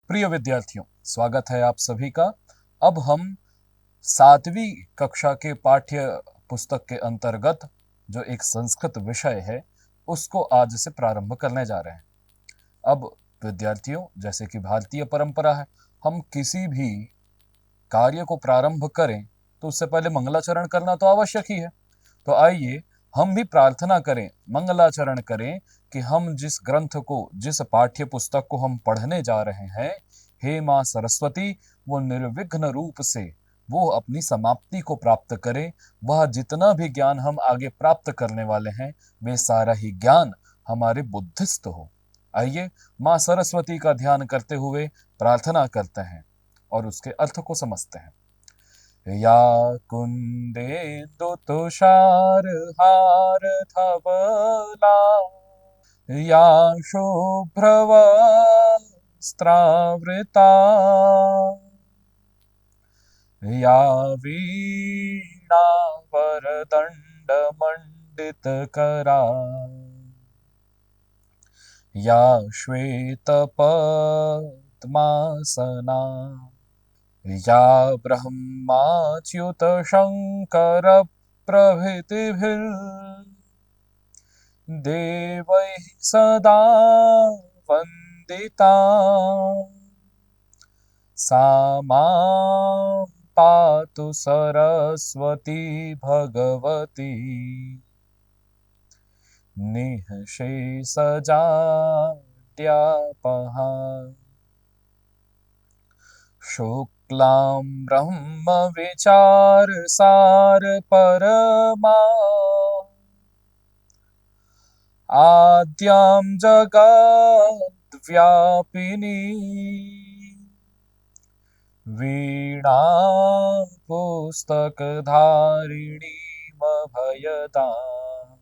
प्रिय विद्यार्थियों, स्वागत है आप सभी का। अब हम 7वीं कक्षा के पाठ्य पुस्तक के अंतर्गत जो एक संस्कृत विषय है उसको आज से प्रारंभ करने जा रहे हैं। अब विद्यार्थियों, जैसे कि भारतीय परंपरा है, हम किसी भी कार्य को प्रारंभ करें तो उससे पहले मंगलाचरण करना तो आवश्यक ही है। तो आइए हम भी प्रार्थना करें, मंगलाचरण करें कि हम जिस ग्रंथ को, जिस पाठ्य पुस्तक को हम पढ़ने जा रहे हैं, हे माँ सरस्वती, वो निर्विघ्न रूप से वो अपनी समाप्ति को प्राप्त करे। वह जितना भी ज्ञान हम आगे प्राप्त करने वाले हैं वे सारा ही ज्ञान हमारे बुद्धिस्त हो। आइए माँ सरस्वती का ध्यान करते हुए प्रार्थना करते हैं और उसके अर्थ को समझते हैं। या कुन्देन्दु तुषारहार धवला, या शुभ्रवस्त्रावृता, या वीणावरदण्डमण्डितकरा, या श्वेतपद्मासना, या ब्रह्माच्युत शङ्कर प्रभृतिभिर्देवैः सदा वन्दिता, सा मां पातु सरस्वती भगवती निःशेषजाड्यापहा। शुक्लां ब्रह्मविचारसार परमा, आद्यां जगद्व्यापिनी, वीणां पुस्तकधारिणीमभयदाम्,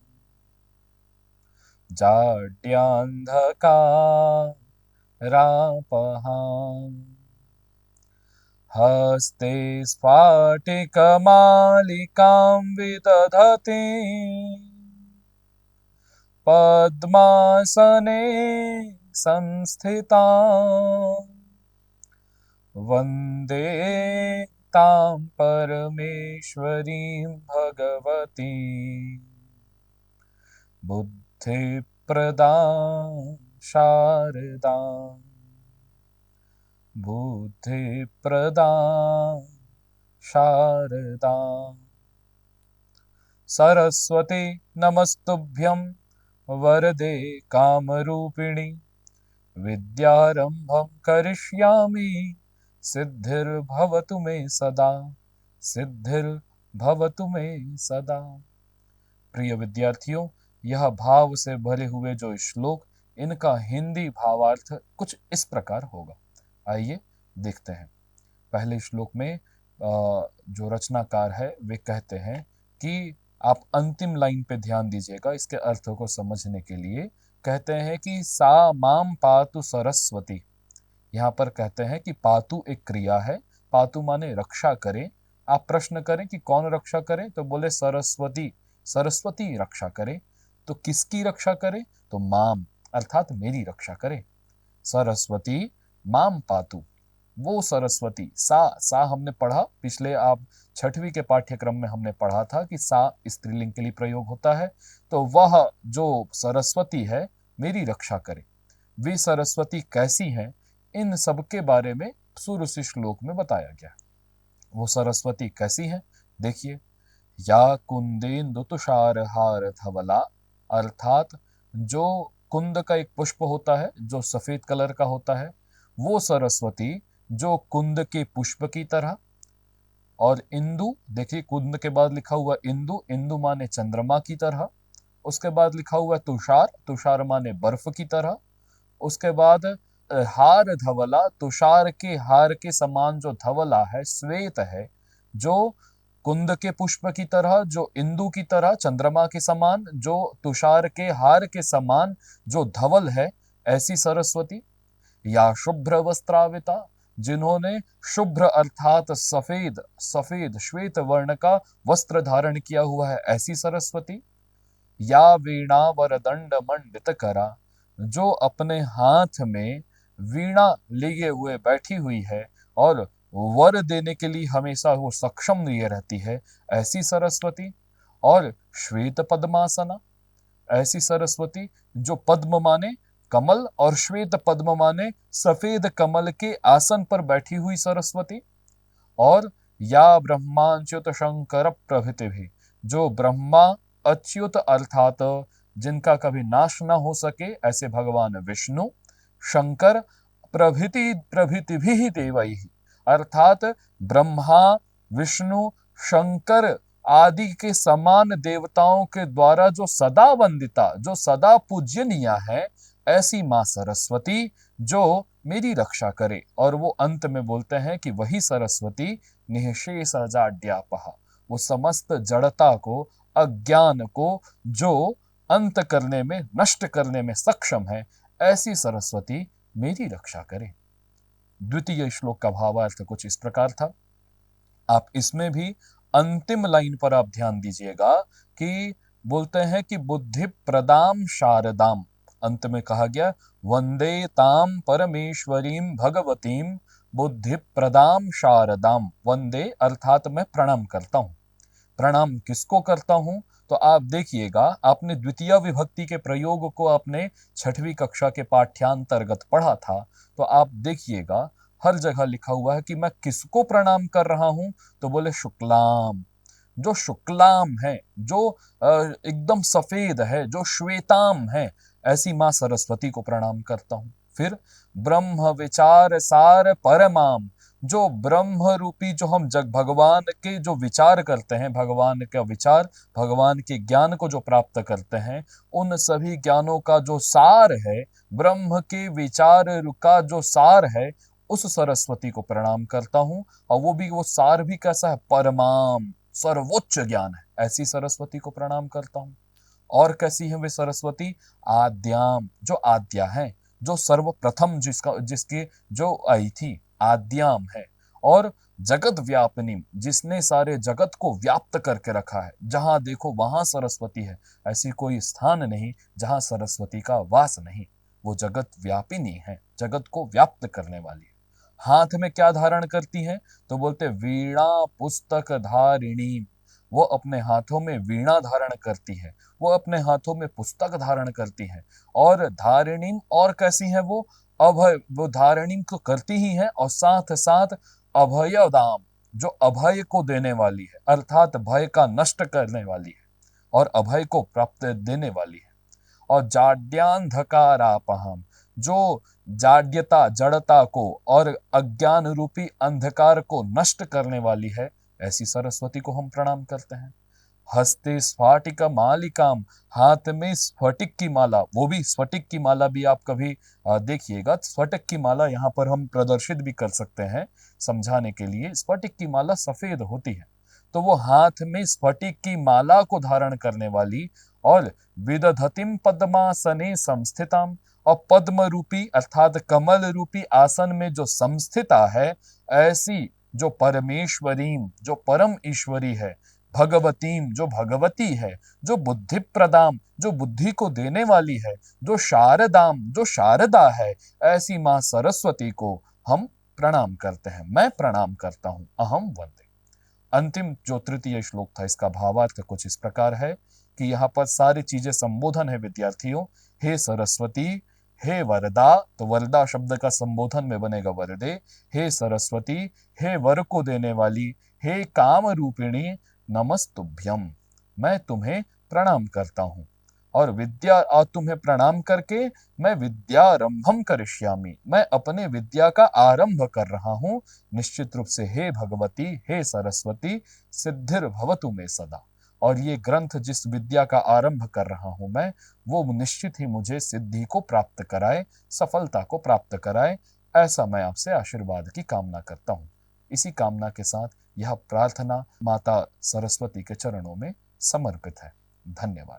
जाड्यान्धकारापहाम्। हस्ते स्फाटिकमालिकां विदधतीं, पद्मासने संस्थितां, वन्दे तां परमेश्वरीं भगवतीं बुद्धिप्रदां शारदाम्, बुद्धिप्रदां शारदाम्। सरस्वती नमस्तुभ्यं वरदे कामरूपिणि, विद्यारंभं करिष्यामि सिद्धिर्भवतु मे सदा, सिद्धिर्भवतु मे सदा। प्रिय विद्यार्थियों, यह भाव से भरे हुए जो श्लोक, इनका हिंदी भावार्थ कुछ इस प्रकार होगा। आइए देखते हैं। पहले श्लोक में जो रचनाकार है वे कहते हैं कि आप अंतिम लाइन पे ध्यान दीजिएगा, इसके अर्थ को समझने के लिए। कहते हैं कि सा माम पातु सरस्वती। यहाँ पर कहते हैं कि पातु एक क्रिया है, पातु माने रक्षा करे। आप प्रश्न करें कि कौन रक्षा करे, तो बोले सरस्वती, सरस्वती रक्षा करे। तो किसकी रक्षा करे, तो माम अर्थात मेरी रक्षा करे। सरस्वती माम पातु, वो सरस्वती। सा हमने पढ़ा पिछले, आप 6वीं के पाठ्यक्रम में हमने पढ़ा था कि सा स्त्रीलिंग के लिए प्रयोग होता है। तो वह जो सरस्वती है मेरी रक्षा करे। वे सरस्वती कैसी हैं, इन सब के बारे में सूर्य श्लोक में बताया गया। वो सरस्वती कैसी हैं, देखिए। या कुंदेन्दु तुषारहार धवला, अर्थात जो कुंद का एक पुष्प होता है जो सफेद कलर का होता है, वो सरस्वती जो कुंद के पुष्प की तरह। और इंदु, देखिए कुंद के बाद लिखा हुआ इंदु, इंदु माने चंद्रमा की तरह। उसके बाद लिखा हुआ तुषार, तुषार माने बर्फ की तरह। उसके बाद हार धवला, तुषार के हार के समान जो धवला है, श्वेत है, जो कुंद के पुष्प की तरह, जो इंदु की तरह चंद्रमा के समान, जो तुषार के हार के समान जो धवल है, ऐसी सरस्वती। या शुभ्र वस्त्राविता, जिन्होंने शुभ्र अर्थात सफेद, सफेद श्वेत वर्ण का वस्त्र धारण किया हुआ है, ऐसी सरस्वती। या वीणा वरदंड मंडित करा, जो अपने हाथ में वीणा लिए हुए बैठी हुई है और वर देने के लिए हमेशा वो सक्षम लिए रहती है, ऐसी सरस्वती। और श्वेत पद्मासना, ऐसी सरस्वती जो पद्म माने कमल और श्वेत पद्म माने सफेद कमल के आसन पर बैठी हुई सरस्वती। और या ब्रह्माच्युत शंकर प्रभृति भी, जो ब्रह्मा अच्युत अर्थात जिनका कभी नाश ना हो सके ऐसे भगवान विष्णु, शंकर प्रभृति प्रभृति भी देवई, अर्थात ब्रह्मा विष्णु शंकर आदि के समान देवताओं के द्वारा जो सदा वंदिता, जो सदा पूज्यनीय है, ऐसी मां सरस्वती जो मेरी रक्षा करे। और वो अंत में बोलते हैं कि वही सरस्वती निःशेष जाड्यापहा, वो समस्त जड़ता को, अज्ञान को जो अंत करने में, नष्ट करने में सक्षम है, ऐसी सरस्वती मेरी रक्षा करे। द्वितीय श्लोक का भावार्थ कुछ इस प्रकार था। आप इसमें भी अंतिम लाइन पर आप ध्यान दीजिएगा कि बोलते हैं कि बुद्धि प्रदाम शारदाम, अंत में कहा गया वंदे ताम परमेश्वरीम भगवतीम बुद्धि प्रदाम शारदाम। वंदे अर्थात मैं प्रणाम करता हूं। प्रणाम किसको करता हूं? तो आप देखिएगा, आपने द्वितीय विभक्ति के प्रयोग को अपने 6वीं कक्षा के पाठ्यांतर्गत पढ़ा था, तो आप देखिएगा हर जगह लिखा हुआ है कि मैं किसको प्रणाम कर रहा हूं। तो बोले शुक्लाम, जो शुक्लाम है, जो एकदम सफेद है, जो श्वेताम है, ऐसी मां सरस्वती को प्रणाम करता हूं। फिर ब्रह्म विचार सार परमाम, जो ब्रह्म रूपी, जो हम जग भगवान के जो विचार करते हैं, भगवान का विचार, भगवान के ज्ञान को जो प्राप्त करते हैं, उन सभी ज्ञानों का जो सार है, ब्रह्म के विचार का जो सार है, उस सरस्वती को प्रणाम करता हूं। और वो भी, वो सार भी कैसा है? परमाम, सर्वोच्च ज्ञान है, ऐसी सरस्वती को प्रणाम करता हूं। और कैसी है वे सरस्वती? आद्याम, जो आद्या है, जो सर्वप्रथम जिसके जो आई थी, आद्याम है। और जगत व्यापिनी, जिसने सारे जगत को व्याप्त करके रखा है, जहां देखो वहां सरस्वती है, ऐसी कोई स्थान नहीं जहां सरस्वती का वास नहीं। वो जगत व्यापिनी है, जगत को व्याप्त करने वाली है। हाथ में क्या धारण करती है? तो बोलते वीणा पुस्तक धारिणी, वो अपने हाथों में वीणा धारण करती है, वो अपने हाथों में पुस्तक धारण करती है। और धारिणी और कैसी है वो? अभय, वो धारिणी तो करती ही है और साथ साथ अभयदाम, जो अभय को देने वाली है, अर्थात भय का नष्ट करने वाली है और अभय को प्राप्त देने वाली है। और जाड्यांधकारापहम, जो जाड्यता, जड़ता को और अज्ञान रूपी अंधकार को नष्ट करने वाली है, ऐसी सरस्वती को हम प्रणाम करते हैं। हस्ते स्फाटिक मालिकाम, हाथ में स्फटिक की माला, वो भी स्फटिक की माला भी आप कभी देखिएगा। स्फटिक की माला यहाँ पर हम प्रदर्शित भी कर सकते हैं समझाने के लिए। स्फटिक की माला सफेद होती है, तो वो हाथ में स्फटिक की माला को धारण करने वाली, और विदधतिम पद्मासने संस्थिताम, और पद्म रूपी अर्थात कमल रूपी आसन में जो संस्थिता है, ऐसी जो परमेश्वरीम, जो परम ईश्वरी है, भगवतीम, जो भगवती है, जो बुद्धि प्रदाम, जो बुद्धि को देने वाली है, जो शारदाम, जो शारदा है, ऐसी मां सरस्वती को हम प्रणाम करते हैं। मैं प्रणाम करता हूं। अहम वंदे। अंतिम जो तृतीय श्लोक था, इसका भावार्थ कुछ इस प्रकार है कि यहाँ पर सारी चीजें संबोधन है विद्यार्थियों। हे सरस्वती, हे वरदा, तो वरदा शब्द का संबोधन में बनेगा वरदे। हे सरस्वती, हे वर को देने वाली, हे काम रूपिणी, नमस्तुभ्यम, मैं तुम्हें प्रणाम करता हूं। और विद्या, और तुम्हें प्रणाम करके मैं विद्यारंभम करिष्यामि, मैं अपने विद्या का आरंभ कर रहा हूं। निश्चित रूप से हे भगवती, हे सरस्वती, सिद्धिर भवतु में सदा। और ये ग्रंथ जिस विद्या का आरंभ कर रहा हूं मैं, वो निश्चित ही मुझे सिद्धि को प्राप्त कराए, सफलता को प्राप्त कराए, ऐसा मैं आपसे आशीर्वाद की कामना करता हूं। इसी कामना के साथ यह प्रार्थना माता सरस्वती के चरणों में समर्पित है। धन्यवाद।